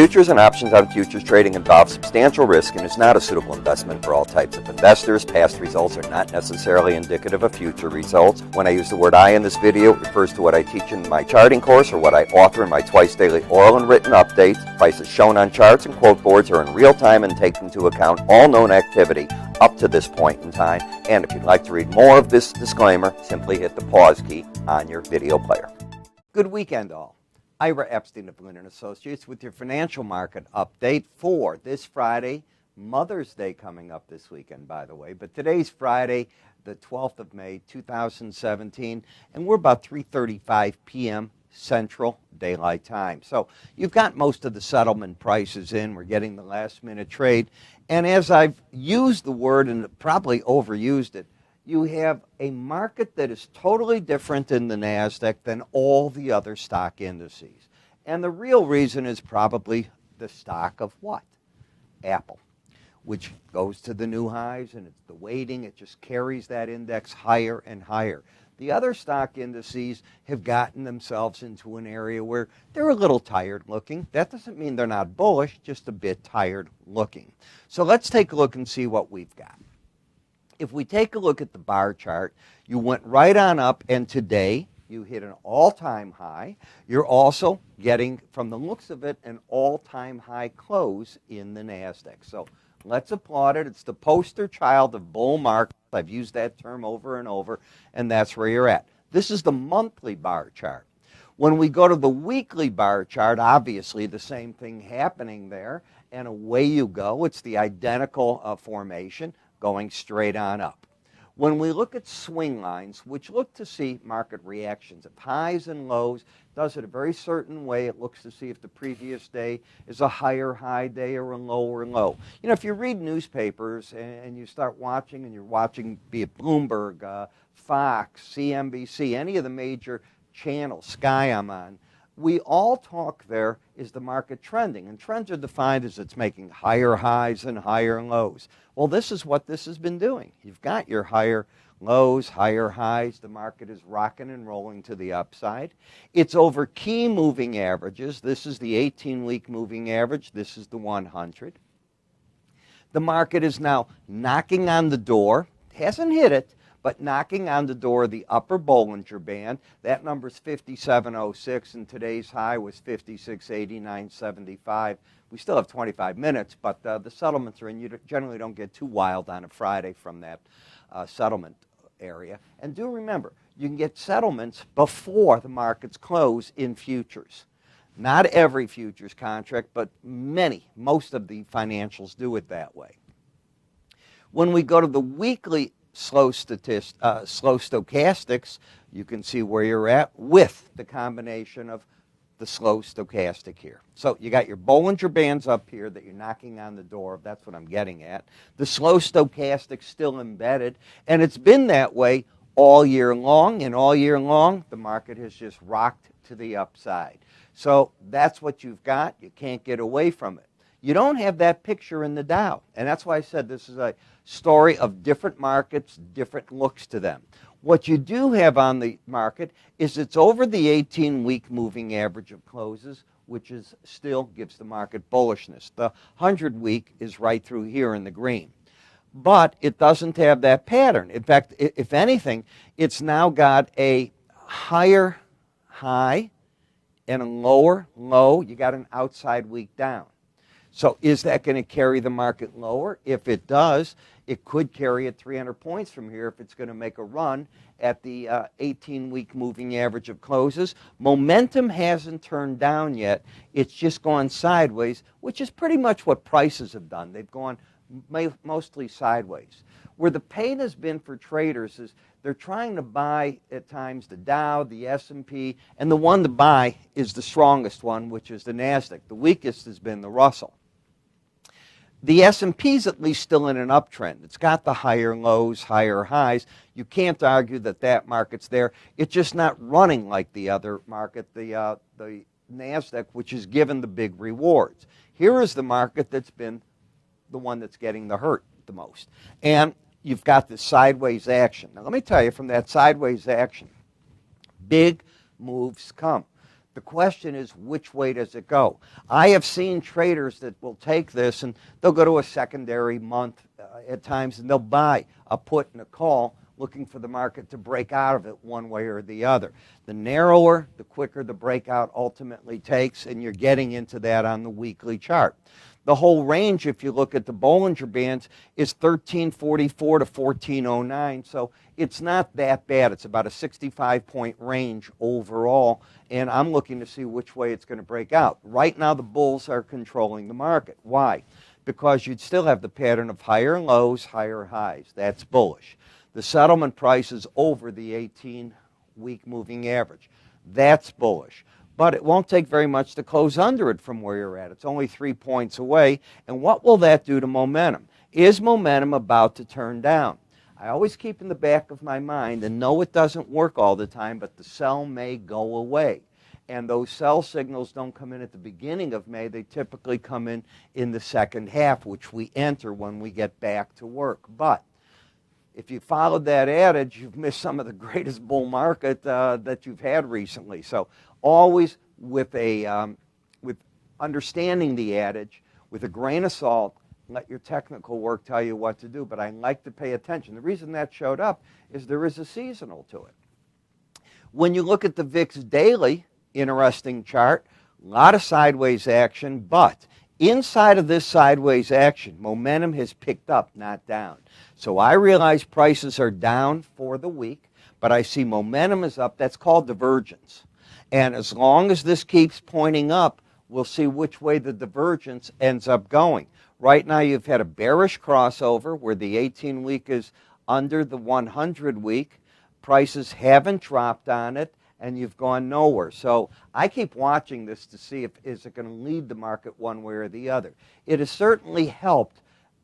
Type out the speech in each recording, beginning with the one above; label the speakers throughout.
Speaker 1: Futures and options on futures trading involve substantial risk and is not a suitable investment for all types of investors. Past results are not necessarily indicative of future results. When I use the word I in this video, it refers to what I teach in my charting course or what I author in my twice daily oral and written updates. Prices shown on charts and quote boards are in real time and take into account all known activity up to this point in time. And if you'd like to read more of this disclaimer, simply hit the pause key on your video player. Good weekend, all. Ira Epstein of Linn & Associates with your financial market update for this Friday. Mother's Day coming up this weekend, by the way. But today's Friday, the 12th of May, 2017, and we're about 3:35 p.m. Central Daylight Time. So you've got most of the settlement prices in. We're getting the last-minute trade. And as I've used the word and probably overused it, you have a market that is totally different in the NASDAQ than all the other stock indices. And the real reason is probably the stock of what? Apple, which goes to the new highs, and it's the weighting. It just carries that index higher and higher. The other stock indices have gotten themselves into an area where they're a little tired looking. That doesn't mean they're not bullish, just a bit tired looking. So let's take a look and see what we've got. If we take a look at the bar chart, you went right on up, and today you hit an all-time high. You're also getting, from the looks of it, an all-time high close in the NASDAQ. So let's applaud it. It's the poster child of bull markets. I've used that term over and over, and that's where you're at. This is the monthly bar chart. When we go to the weekly bar chart, obviously the same thing happening there, and away you go. It's the identical formation going straight on up. When we look at swing lines, which look to see market reactions of highs and lows, does it a very certain way. It looks to see if the previous day is a higher high day or a lower low. You know, if you read newspapers and you start watching, and you're watching, be it Bloomberg, Fox, CNBC, any of the major channels, Sky I'm on, we all talk there, is the market trending? And trends are defined as it's making higher highs and higher lows. Well, this is what this has been doing. You've got your higher lows, higher highs. The market is rocking and rolling to the upside. It's over key moving averages. This is the 18-week moving average. This is the 100. The market is now knocking on the door. Hasn't hit it, but knocking on the door of the upper Bollinger Band. That number is 5706, and today's high was 5689.75. We still have 25 minutes, but the settlements are in. You generally don't get too wild on a Friday from that settlement area. And do remember, you can get settlements before the markets close in futures. Not every futures contract, but most of the financials do it that way. When we go to the weekly slow stochastics, you can see where you're at with the combination of the slow stochastic here. So you got your Bollinger Bands up here that you're knocking on the door of. That's what I'm getting at. The slow stochastic still embedded, and it's been that way all year long, and all year long the market has just rocked to the upside. So that's what you've got. You can't get away from it. You don't have that picture in the Dow, and that's why I said this is a story of different markets, different looks to them. What you do have on the market is it's over the 18-week moving average of closes, which is still gives the market bullishness. The 100-week is right through here in the green. But it doesn't have that pattern. In fact, if anything, it's now got a higher high and a lower low. You got an outside week down. So is that going to carry the market lower? If it does, it could carry it 300 points from here if it's going to make a run at the 18-week moving average of closes. Momentum hasn't turned down yet. It's just gone sideways, which is pretty much what prices have done. They've gone mostly sideways. Where the pain has been for traders is they're trying to buy at times the Dow, the S&P, and the one to buy is the strongest one, which is the NASDAQ. The weakest has been the Russell. The S&P is at least still in an uptrend. It's got the higher lows, higher highs. You can't argue that that market's there. It's just not running like the other market, the NASDAQ, which is given the big rewards. Here is the market that's been the one that's getting the hurt the most. And you've got this sideways action. Now, let me tell you, from that sideways action, big moves come. The question is, which way does it go? I have seen traders that will take this and they'll go to a secondary month at times and they'll buy a put and a call looking for the market to break out of it one way or the other. The narrower, the quicker the breakout ultimately takes, and you're getting into that on the weekly chart. The whole range, if you look at the Bollinger Bands, is 1344 to 1409, so it's not that bad. It's about a 65-point range overall, and I'm looking to see which way it's going to break out. Right now, the bulls are controlling the market. Why? Because you'd still have the pattern of higher lows, higher highs. That's bullish. The settlement price is over the 18-week moving average. That's bullish. But it won't take very much to close under it from where you're at. It's only 3 points away. And what will that do to momentum? Is momentum about to turn down? I always keep in the back of my mind, and no, it doesn't work all the time, but the sell may go away. And those sell signals don't come in at the beginning of May. They typically come in the second half, which we enter when we get back to work. But if you followed that adage, you've missed some of the greatest bull market that you've had recently. So always with understanding the adage, with a grain of salt, let your technical work tell you what to do. But I like to pay attention. The reason that showed up is there is a seasonal to it. When you look at the VIX daily, interesting chart, a lot of sideways action, but inside of this sideways action, momentum has picked up, not down. So I realize prices are down for the week, but I see momentum is up. That's called divergence. And as long as this keeps pointing up, we'll see which way the divergence ends up going. Right now, you've had a bearish crossover where the 18-week is under the 100-week. Prices haven't dropped on it, and you've gone nowhere. So I keep watching this to see if is it going to lead the market one way or the other. It has certainly helped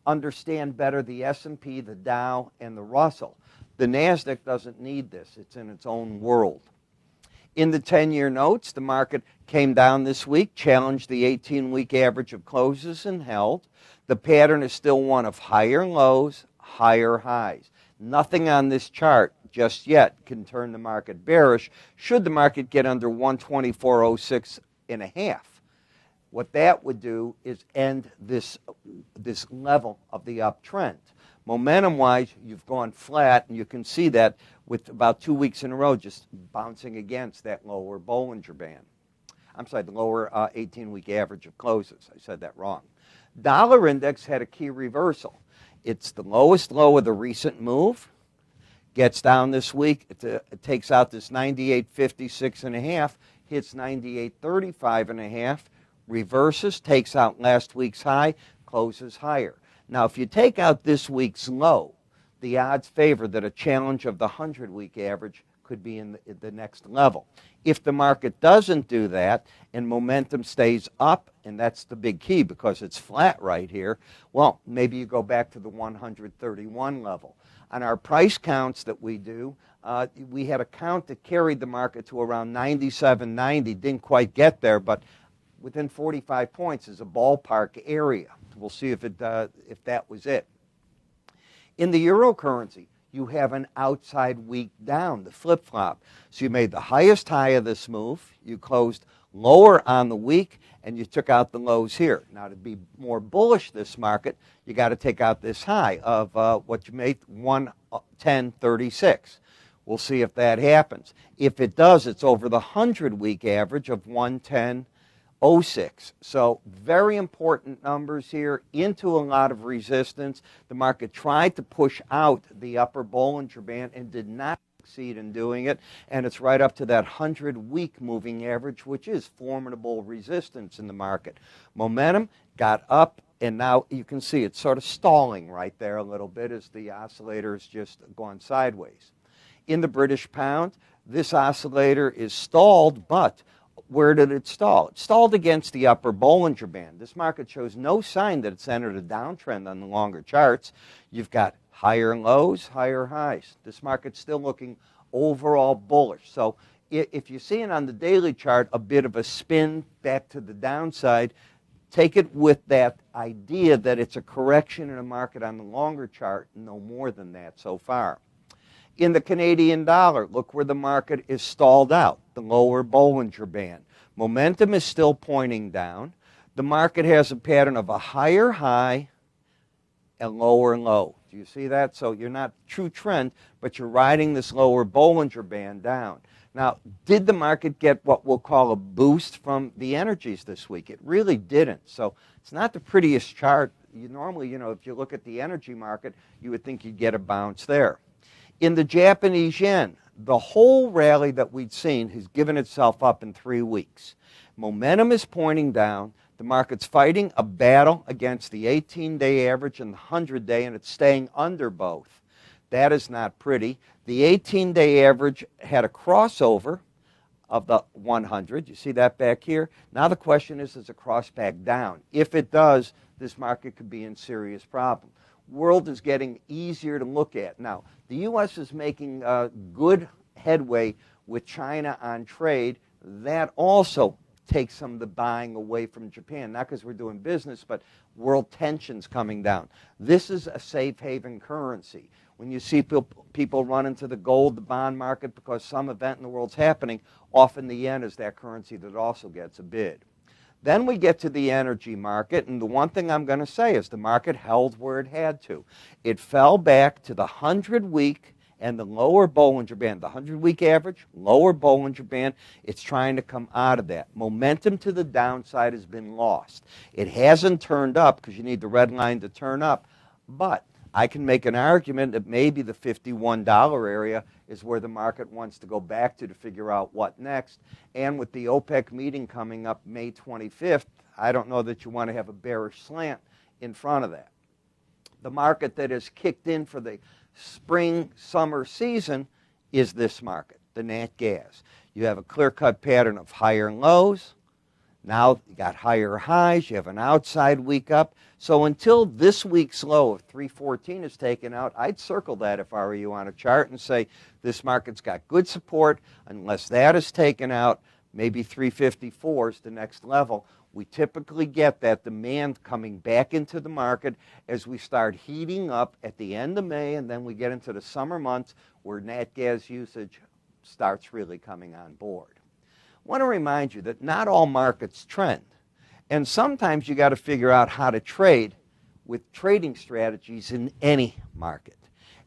Speaker 1: understand better the S&P, the Dow, and the Russell. The NASDAQ doesn't need this. It's in its own world. In the 10-year notes, the market came down this week, challenged the 18-week average of closes and held. The pattern is still one of higher lows, higher highs. Nothing on this chart just yet can turn the market bearish should the market get under 124.06 and a half. What that would do is end this level of the uptrend. Momentum-wise, you've gone flat, and you can see that with about 2 weeks in a row just bouncing against that lower Bollinger Band. I'm sorry, the lower 18-week average of closes. I said that wrong. Dollar index had a key reversal. It's the lowest low of the recent move. Gets down this week. It takes out this 98.56 and a half, hits 98.35 and a half, reverses, takes out last week's high, closes higher. Now, if you take out this week's low, the odds favor that a challenge of the 100-week average could be in the next level. If the market doesn't do that and momentum stays up, and that's the big key because it's flat right here, well, maybe you go back to the 131 level. On our price counts that we do, we had a count that carried the market to around 97.90. Didn't quite get there, but within 45 points is a ballpark area. We'll see if that was it. In the euro currency, you have an outside week down, the flip-flop. So you made the highest high of this move, you closed lower on the week, and you took out the lows here. Now, to be more bullish this market, you got to take out this high of what you made, 110.36. We'll see if that happens. If it does, it's over the 100-week average of 110.06. So very important numbers here, into a lot of resistance. The market tried to push out the upper Bollinger Band and did not succeed in doing it, and it's right up to that 100-week moving average, which is formidable resistance in the market. Momentum got up, and now you can see it's sort of stalling right there a little bit as the oscillator has just gone sideways. In the British pound, this oscillator is stalled, but where did it stall? It stalled against the upper Bollinger Band. This market shows no sign that it's entered a downtrend on the longer charts. You've got higher lows, higher highs. This market's still looking overall bullish. So if you're seeing on the daily chart a bit of a spin back to the downside, take it with that idea that it's a correction in a market on the longer chart, no more than that so far. In the Canadian dollar, look where the market is stalled out, the lower Bollinger Band. Momentum is still pointing down. The market has a pattern of a higher high and lower low. Do you see that? So you're not true trend, but you're riding this lower Bollinger Band down. Now, did the market get what we'll call a boost from the energies this week? It really didn't. So it's not the prettiest chart. You normally, if you look at the energy market, you would think you'd get a bounce there. In the Japanese yen, the whole rally that we'd seen has given itself up in 3 weeks. Momentum is pointing down. The market's fighting a battle against the 18-day average and the 100-day, and it's staying under both. That is not pretty. The 18-day average had a crossover of the 100. You see that back here? Now the question is, does it cross back down? If it does, this market could be in serious problem. World is getting easier to look at. Now, the U.S. is making good headway with China on trade. That also takes some of the buying away from Japan, not because we're doing business, but world tensions coming down. This is a safe haven currency. When you see people run into the gold, the bond market, because some event in the world's happening, often the yen is that currency that also gets a bid. Then we get to the energy market, and the one thing I'm going to say is the market held where it had to. It fell back to the 100-week and the lower Bollinger Band, the 100-week average, lower Bollinger Band. It's trying to come out of that. Momentum to the downside has been lost. It hasn't turned up because you need the red line to turn up, but I can make an argument that maybe the $51 area is where the market wants to go back to figure out what next. And with the OPEC meeting coming up May 25th, I don't know that you want to have a bearish slant in front of that. The market that has kicked in for the spring-summer season is this market, the nat gas. You have a clear-cut pattern of higher lows. Now you got higher highs. You have an outside week up. So until this week's low of 314 is taken out, I'd circle that if I were you on a chart and say this market's got good support. Unless that is taken out, maybe 354 is the next level. We typically get that demand coming back into the market as we start heating up at the end of May, and then we get into the summer months where nat gas usage starts really coming on board. I want to remind you that not all markets trend, and sometimes you got to figure out how to trade with trading strategies in any market,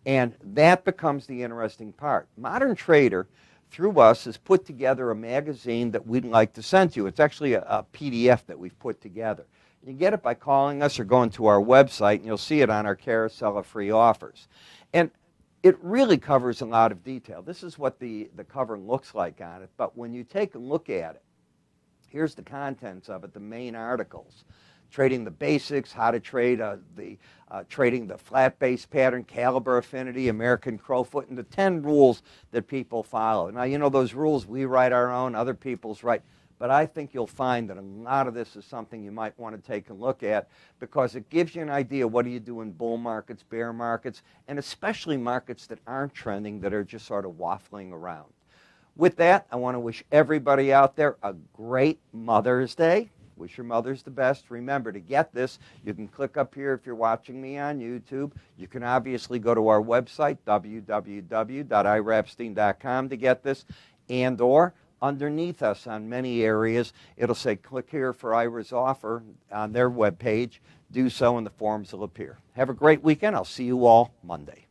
Speaker 1: and that becomes the interesting part. Modern Trader, through us, has put together a magazine that we'd like to send to you. It's actually a PDF that we've put together. You can get it by calling us or going to our website, and you'll see it on our carousel of free offers. And it really covers a lot of detail. This is what the cover looks like on it, but when you take a look at it, here's the contents of it, the main articles. Trading the basics, how to trade trading the flat base pattern, caliber affinity, American crowfoot, and the 10 rules that people follow. Now, those rules, we write our own, other people's write, but I think you'll find that a lot of this is something you might want to take a look at because it gives you an idea what do you do in bull markets, bear markets, and especially markets that aren't trending, that are just sort of waffling around. With that, I want to wish everybody out there a great Mother's Day. Wish your mothers the best. Remember, to get this, you can click up here if you're watching me on YouTube. You can obviously go to our website, www.iraepstein.com, to get this, and or underneath us on many areas, it'll say click here for Ira's offer on their webpage. Do so and the forms will appear. Have a great weekend. I'll see you all Monday.